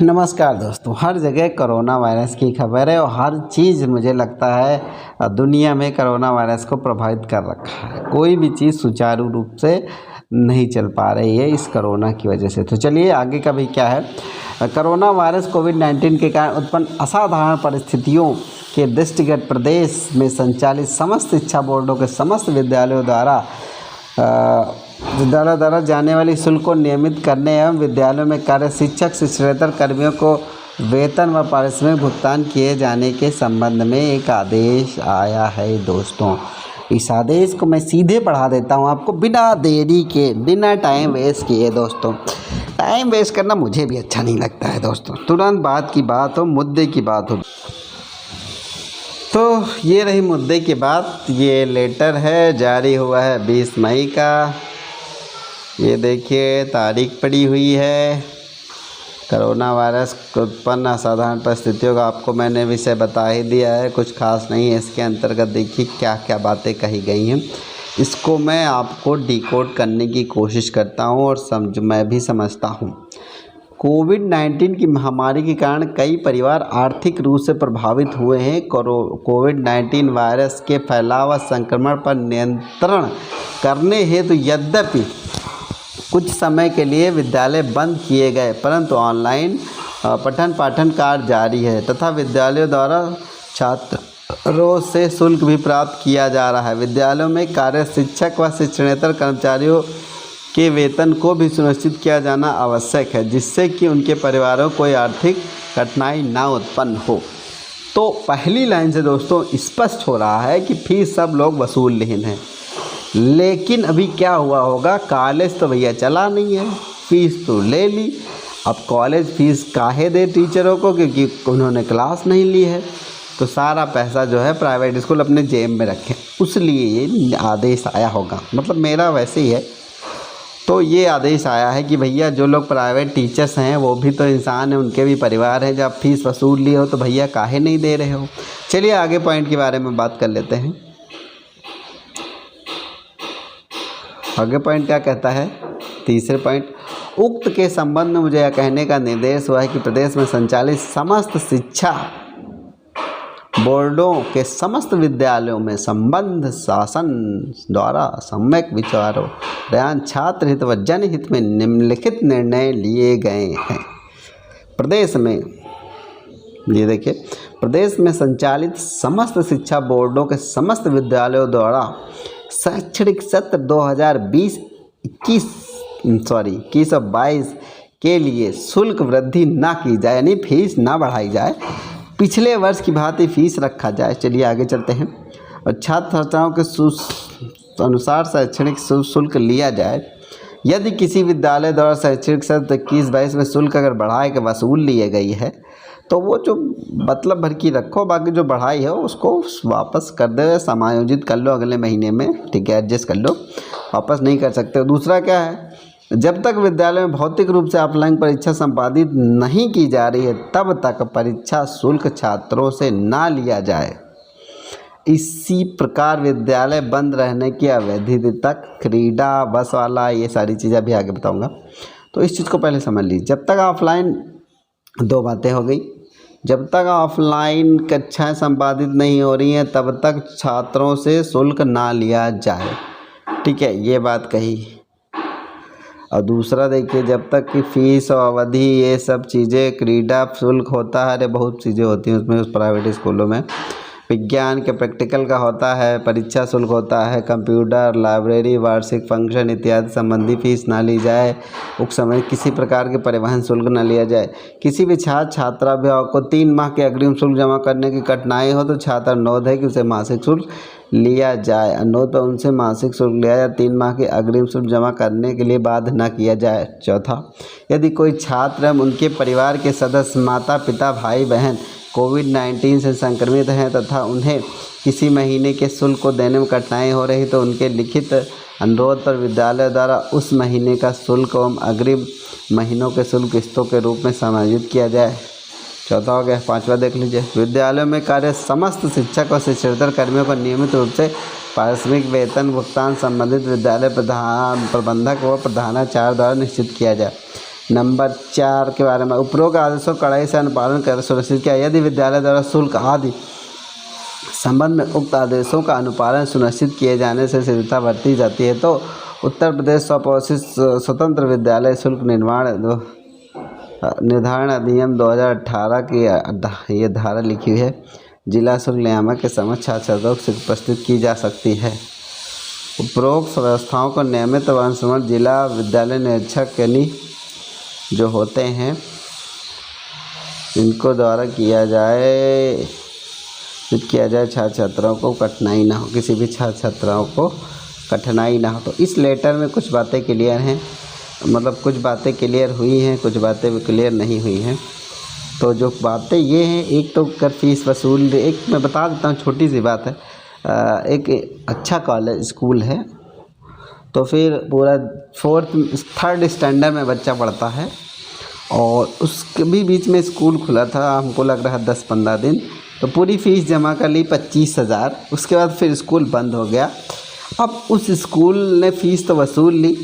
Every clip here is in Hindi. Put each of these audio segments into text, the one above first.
नमस्कार दोस्तों। हर जगह कोरोना वायरस की खबर है और हर चीज़ मुझे लगता है दुनिया में कोरोना वायरस को प्रभावित कर रखा है। कोई भी चीज़ सुचारू रूप से नहीं चल पा रही है इस कोरोना की वजह से। तो चलिए आगे का भी क्या है। कोरोना वायरस कोविड-19 के कारण उत्पन्न असाधारण परिस्थितियों के दृष्टिगत प्रदेश में संचालित समस्त शिक्षा बोर्डों के समस्त विद्यालयों द्वारा जाने वाली शुल्क को नियमित करने एवं विद्यालयों में कार्य शिक्षक शिक्षकेतर कर्मियों को वेतन व पारिश्रमिक भुगतान किए जाने के संबंध में एक आदेश आया है दोस्तों। इस आदेश को मैं सीधे पढ़ा देता हूँ आपको बिना देरी के, बिना टाइम वेस्ट किए। दोस्तों टाइम वेस्ट करना मुझे भी अच्छा नहीं लगता है दोस्तों। तुरंत बात की बात हो, मुद्दे की बात हो। तो ये रही मुद्दे की बात। ये लेटर है, जारी हुआ है 20 मई का। ये देखिए तारीख पड़ी हुई है। कोरोना वायरस को उत्पन्न असाधारण परिस्थितियों का आपको मैंने विषय बता ही दिया है, कुछ खास नहीं है। इसके अंतर्गत देखिए क्या क्या बातें कही गई हैं, इसको मैं आपको डिकोड करने की कोशिश करता हूँ और मैं भी समझता हूँ। कोविड-19 की महामारी के कारण कई परिवार आर्थिक रूप से प्रभावित हुए हैं। कोविड-19 वायरस के फैलाव व संक्रमण पर नियंत्रण करने हेतु यद्यपि कुछ समय के लिए विद्यालय बंद किए गए, परंतु ऑनलाइन पठन पाठन कार्य जारी है तथा विद्यालयों द्वारा छात्रों से शुल्क भी प्राप्त किया जा रहा है। विद्यालयों में कार्य शिक्षक व शिक्षणेतर कर्मचारियों के वेतन को भी सुनिश्चित किया जाना आवश्यक है, जिससे कि उनके परिवारों को कोई आर्थिक कठिनाई ना उत्पन्न हो। तो पहली लाइन से दोस्तों स्पष्ट हो रहा है कि फीस सब लोग वसूलहीन हैं। लेकिन अभी क्या हुआ होगा, कॉलेज तो भैया चला नहीं है, फ़ीस तो ले ली। अब कॉलेज फ़ीस काहे दे टीचरों को, क्योंकि उन्होंने क्लास नहीं ली है। तो सारा पैसा जो है प्राइवेट स्कूल अपने जेब में रखें, उसलिए ये आदेश आया होगा। मतलब मेरा वैसे ही है। तो ये आदेश आया है कि भैया जो लोग प्राइवेट टीचर्स हैं वो भी तो इंसान हैं, उनके भी परिवार हैं। जब फीस वसूल ली हो तो भैया काहे नहीं दे रहे हो। चलिए आगे पॉइंट के बारे में बात कर लेते हैं। आगे पॉइंट क्या कहता है, तीसरे पॉइंट, उक्त के संबंध में मुझे यह कहने का निर्देश हुआ है कि प्रदेश में संचालित समस्त शिक्षा बोर्डों के समस्त विद्यालयों में संबंध शासन द्वारा सम्यक विचारों प्रयान छात्र हित व जनहित में निम्नलिखित निर्णय लिए गए हैं। प्रदेश में ये देखिए, प्रदेश में संचालित समस्त शिक्षा बोर्डों के समस्त विद्यालयों द्वारा शैक्षणिक सत्र 2021-22 के लिए शुल्क वृद्धि ना की जाए, यानी फीस ना बढ़ाई जाए, पिछले वर्ष की भांति फीस रखा जाए। चलिए आगे चलते हैं। और छात्र छात्राओं के अनुसार शैक्षणिक शुल्क लिया जाए। यदि किसी विद्यालय द्वारा शैक्षणिक सत्र 21-22 में शुल्क अगर बढ़ाए के वसूल लिए गई है तो वो जो मतलब भर की रखो, बाकी जो बढ़ाई है उसको वापस कर दे, समायोजित कर लो अगले महीने में, ठीक है, एडजस्ट कर लो, वापस नहीं कर सकते। दूसरा क्या है, जब तक विद्यालय में भौतिक रूप से ऑफलाइन परीक्षा संपादित नहीं की जा रही है तब तक परीक्षा शुल्क छात्रों से ना लिया जाए। इसी प्रकार विद्यालय बंद रहने की अवधि तक क्रीड़ा, बस वाला, ये सारी चीज़ें अभी आगे बताऊंगा। तो इस चीज़ को पहले समझ लीजिए। जब तक ऑफलाइन, दो बातें हो गई, जब तक ऑफलाइन कक्षाएं संपादित नहीं हो रही हैं तब तक छात्रों से शुल्क ना लिया जाए, ठीक है, ये बात कही। और दूसरा देखिए, जब तक कि फ़ीस और अवधि, ये सब चीज़ें, क्रीड़ा शुल्क होता है, अरे बहुत चीज़ें होती हैं उसमें, उस प्राइवेट स्कूलों में विज्ञान के प्रैक्टिकल का होता है, परीक्षा शुल्क होता है, कंप्यूटर, लाइब्रेरी, वार्षिक फंक्शन इत्यादि संबंधी फीस ना ली जाए। उस समय किसी प्रकार के परिवहन शुल्क न लिया जाए। किसी भी छात्र छात्रा को 3 माह के अग्रिम शुल्क जमा करने की कठिनाई हो तो छात्र अनुरोध है कि उसे मासिक शुल्क लिया जाए। अनुरोध पर उनसे मासिक शुल्क लिया जाए, 3 माह के अग्रिम शुल्क जमा करने के लिए बाध्य न किया जाए। चौथा, यदि कोई छात्र एवं उनके परिवार के सदस्य, माता पिता, भाई बहन कोविड-19 से संक्रमित हैं तथा उन्हें किसी महीने के शुल्क को देने में कठिनाई हो रही तो उनके लिखित अनुरोध पर विद्यालय द्वारा उस महीने का शुल्क एवं अग्रिम महीनों के शुल्क किस्तों के रूप में समायोजित किया जाए। चौथा हो गया। पांचवा देख लीजिए, विद्यालयों में कार्य समस्त शिक्षक और शिक्षकेतर कर्मियों को नियमित रूप से पारिश्रमिक वेतन भुगतान संबंधित विद्यालय प्रबंधक व प्रधानाचार्य द्वारा निश्चित किया जाए। नंबर 4 के बारे में, उपरोक्त आदेशों का कड़ाई से अनुपालन कर सुनिश्चित किया। यदि विद्यालय द्वारा शुल्क आदि संबंध में उक्त आदेशों का अनुपालन सुनिश्चित किए जाने से शिथिलता बरती जाती है तो उत्तर प्रदेश स्वघोषित स्वतंत्र विद्यालय शुल्क निर्धारण अधिनियम 2018 की ये धारा लिखी हुई है, जिला शुल्क नियामक के समक्ष छात्रों को प्रस्तुत की जा सकती है। उपरोक्त व्यवस्थाओं को नियमित व अनुश्रवण जिला विद्यालय निरीक्षक यानी जो होते हैं इनको द्वारा किया जाए छात्र छात्राओं को कठिनाई ना हो, किसी भी छात्र छात्राओं को कठिनाई ना हो। तो इस लेटर में कुछ बातें क्लियर हैं, मतलब कुछ बातें क्लियर हुई हैं, कुछ बातें क्लियर नहीं हुई हैं। तो जो बातें ये हैं, एक तो कर फीस वसूल, एक मैं बता देता हूँ छोटी सी बात है। एक अच्छा कॉलेज स्कूल है, तो फिर पूरा 3rd स्टैंडर्ड में बच्चा पढ़ता है और उसके भी बीच में स्कूल खुला था, हमको लग रहा है 10-15 दिन, तो पूरी फ़ीस जमा कर ली 25,000। उसके बाद फिर स्कूल बंद हो गया। अब उस स्कूल ने फ़ीस तो वसूल ली,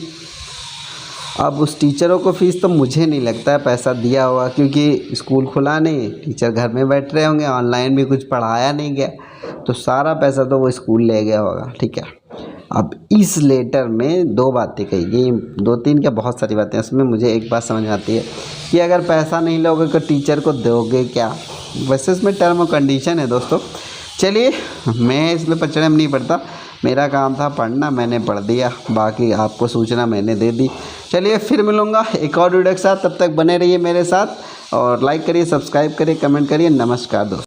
अब उस टीचरों को फ़ीस तो मुझे नहीं लगता है पैसा दिया होगा, क्योंकि स्कूल खुला नहीं, टीचर घर में बैठ रहे होंगे, ऑनलाइन भी कुछ पढ़ाया नहीं गया, तो सारा पैसा तो वो स्कूल ले गया होगा। ठीक है, अब इस लेटर में 2 बातें कही गई, 2-3 क्या बहुत सारी बातें, उसमें मुझे एक बात समझ में आती है कि अगर पैसा नहीं लोगे तो टीचर को दोगे क्या। वैसे इसमें टर्म और कंडीशन है दोस्तों। चलिए, मैं इसमें पचड़े में नहीं पड़ता, मेरा काम था पढ़ना, मैंने पढ़ दिया, बाकी आपको सूचना मैंने दे दी। चलिए फिर मिलूँगा एक और वीडियो के साथ, तब तक बने रहिए मेरे साथ और लाइक करिए, सब्सक्राइब करिए, कमेंट करिए। नमस्कार दोस्तों।